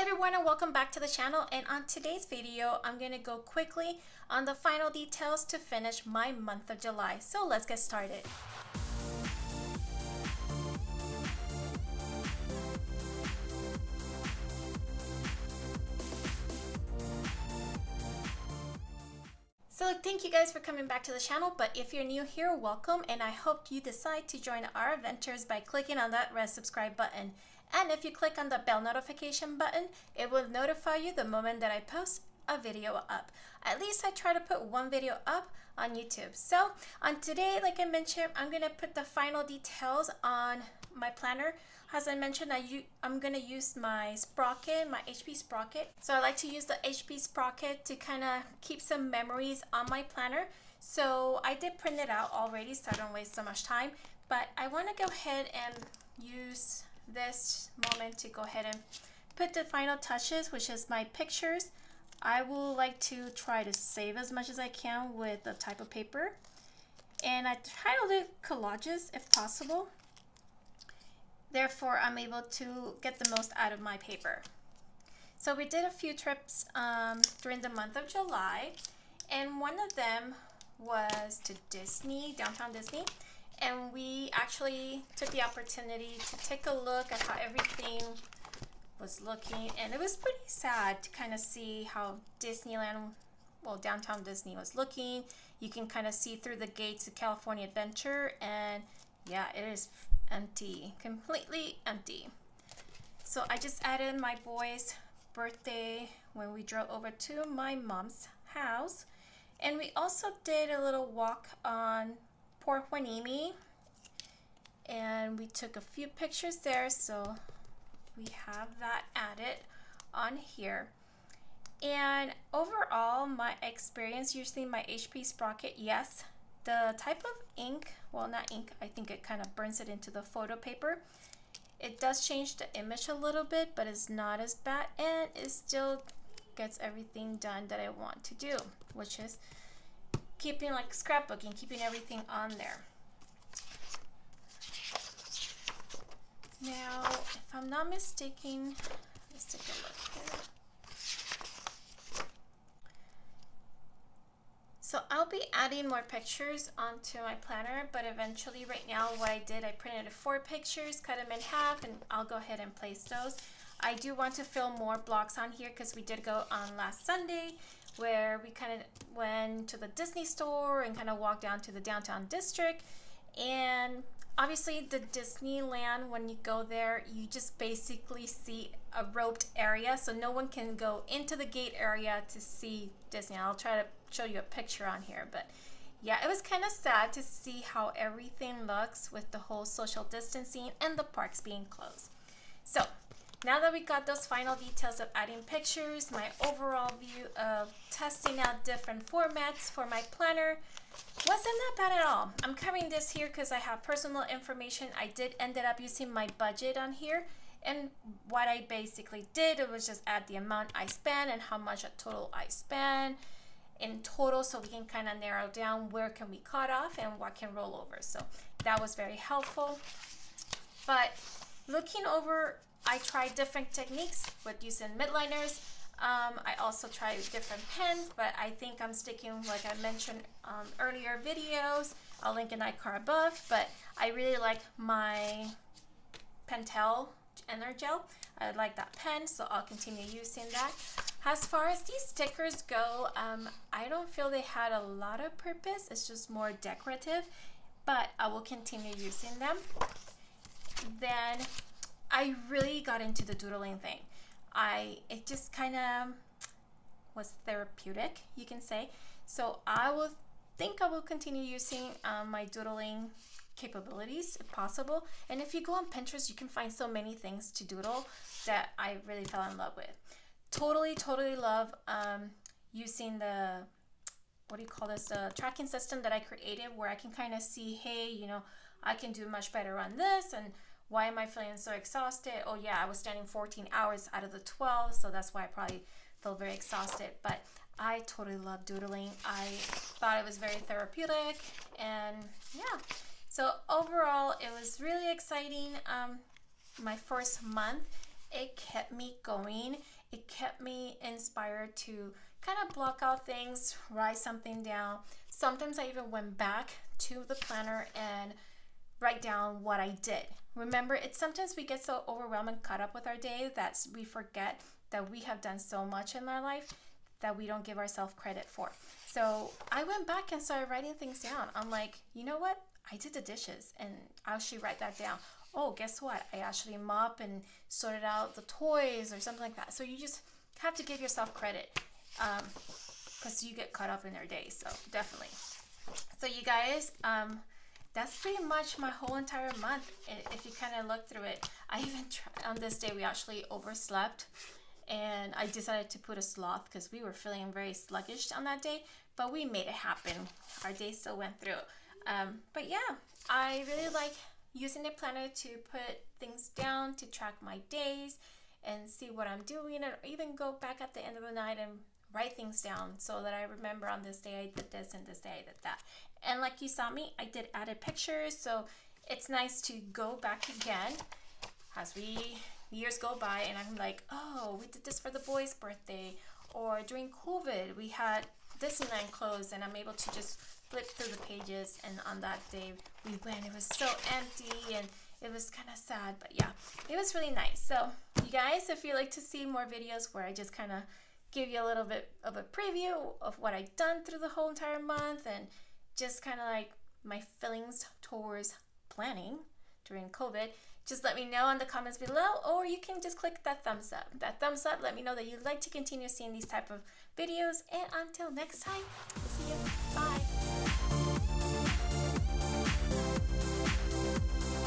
everyone, and welcome back to the channel. And on today's video, I'm going to go quickly on the final details to finish my month of July. So let's get started. So thank you guys for coming back to the channel, but if you're new here, welcome, and I hope you decide to join our adventures by clicking on that red subscribe button. And if you click on the bell notification button, it will notify you the moment that I post a video up. At least I try to put one video up on YouTube. So on today, like I mentioned, I'm going to put the final details on my planner. As I mentioned, I'm going to use my Sprocket, my HP Sprocket. So I like to use the HP Sprocket to kind of keep some memories on my planner. So I did print it out already, so I don't waste so much time. But I want to go ahead and use this moment to go ahead and put the final touches, which is my pictures. I will like to try to save as much as I can with the type of paper, and I try to do collages if possible. Therefore, I'm able to get the most out of my paper. So we did a few trips during the month of July, and one of them was to Disney, downtown Disney. And we actually took the opportunity to take a look at how everything was looking. And it was pretty sad to kind of see how Disneyland, well, downtown Disney was looking. You can kind of see through the gates of California Adventure. And yeah, it is empty, completely empty. So I just added my boy's birthday when we drove over to my mom's house. And we also did a little walk on Port Hueneme, and we took a few pictures there, so we have that added on here. And overall, my experience using my HP Sprocket, yes, the type of ink, well, not ink, I think it kind of burns it into the photo paper. It does change the image a little bit, but it's not as bad, and it still gets everything done that I want to do, which is keeping like scrapbooking, keeping everything on there. Now, if I'm not mistaken, let's take a look here. So I'll be adding more pictures onto my planner, but eventually right now what I did, I printed 4 pictures, cut them in half, and I'll go ahead and place those. I do want to fill more blocks on here because we did go on last Sunday, where we kind of went to the Disney store and kind of walked down to the downtown district. And obviously the Disneyland, when you go there, you just basically see a roped area, so no one can go into the gate area to see Disney. I'll try to show you a picture on here, but yeah, it was kind of sad to see how everything looks with the whole social distancing and the parks being closed. So now that we got those final details of adding pictures, my overall view of testing out different formats for my planner wasn't that bad at all. I'm covering this here because I have personal information. I did ended up using my budget on here, and what I basically did, it was just add the amount I spent and how much a total I spent in total, so we can kind of narrow down where can we cut off and what can roll over. So that was very helpful. But looking over, I tried different techniques with using midliners. I also tried different pens, but I think I'm sticking, like I mentioned earlier videos, I'll link an icon above, but I really like my Pentel Energel. I like that pen, so I'll continue using that. As far as these stickers go, I don't feel they had a lot of purpose. It's just more decorative, but I will continue using them. Then I really got into the doodling thing. It just kind of was therapeutic, you can say. So I will continue using my doodling capabilities if possible. And if you go on Pinterest, you can find so many things to doodle that I really fell in love with. Totally love using the, what do you call this, the tracking system that I created, where I can kind of see, hey, you know, I can do much better on this, and why am I feeling so exhausted? Oh yeah, I was standing 14 hours out of the 12, so that's why I probably feel very exhausted. But I totally love doodling. I thought it was very therapeutic, and yeah. So overall, it was really exciting, my first month. it kept me going. It kept me inspired to kind of block out things, write something down. Sometimes I even went back to the planner and write down what I did. Remember, it's sometimes we get so overwhelmed and caught up with our day that we forget that we have done so much in our life that we don't give ourselves credit for. So I went back and started writing things down. I'm like, you know what? I did the dishes, and I should write that down. Oh, guess what? I actually mop and sorted out the toys or something like that. So you just have to give yourself credit because you get caught up in your day. So definitely. So you guys, that's pretty much my whole entire month. If you kind of look through it, I even on this day we actually overslept, and I decided to put a sloth because we were feeling very sluggish on that day, but we made it happen. Our day still went through. But yeah, I really like using the planner to put things down, to track my days and see what I'm doing, or even go back at the end of the night and write things down so that I remember on this day I did this and this day I did that. And like you saw me, I did added pictures, so it's nice to go back again as years go by and I'm like, oh, we did this for the boys' birthday, or during COVID we had Disneyland closed, and I'm able to just flip through the pages, and on that day we went. It was so empty and it was kind of sad, but yeah, it was really nice. So you guys, if you like to see more videos where I just kind of give you a little bit of a preview of what I've done through the whole entire month and just kind of like my feelings towards planning during COVID, just let me know in the comments below, or you can just click that thumbs up. That thumbs up, let me know that you'd like to continue seeing these type of videos. And until next time, see you.